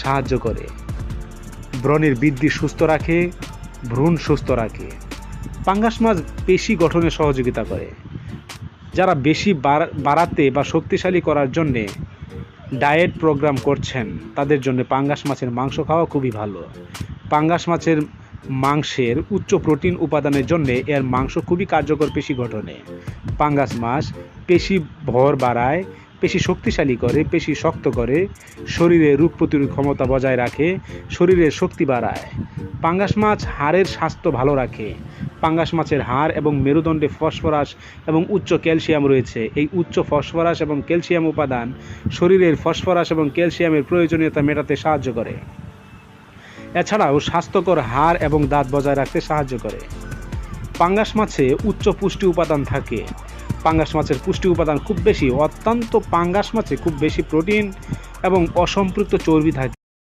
সাহায্য করে, ব্রণের বৃদ্ধি সুস্থ রাখে, ভ্রূণ সুস্থ রাখে। পাঙ্গাস মাছ পেশি গঠনে সহযোগিতা করে। যারা বেশি বাড়াতে বা শক্তিশালী করার জন্যে ডায়েট প্রোগ্রাম করছেন তাদের জন্য পাঙ্গাস মাছের মাংস খাওয়া খুবই ভালো। পাঙ্গাস মাছের মাংসের উচ্চ প্রোটিন উপাদানের জন্য এর মাংস খুবই কার্যকর পেশি গঠনে। পাঙ্গাস মাছ পেশি ভর বাড়ায়, পেশি শক্তিশালী করে, পেশি শক্ত করে, শরীরে রোগ প্রতিরোধ ক্ষমতা বজায় রাখে, শরীরের শক্তি বাড়ায়। পাঙ্গাস মাছ হাড়ের স্বাস্থ্য ভালো রাখে। পাঙ্গাস মাছের হাড় এবং মেরুদণ্ডে ফসফরাস এবং উচ্চ ক্যালসিয়াম রয়েছে। এই উচ্চ ফসফরাস এবং ক্যালসিয়াম উপাদান শরীরের ফসফরাস এবং ক্যালসিয়ামের প্রয়োজনীয়তা মেটাতে সাহায্য করে। এছাড়াও স্বাস্থ্যকর হাড় এবং দাঁত বজায় রাখতে সাহায্য করে। পাঙ্গাস মাছে উচ্চ পুষ্টি উপাদান থাকে। পাঙ্গাস মাছের পুষ্টি উপাদান খুব বেশি, অত্যন্ত পাঙ্গাস মাছে খুব বেশি প্রোটিন এবং অসম্পৃক্ত চর্বি থাকে।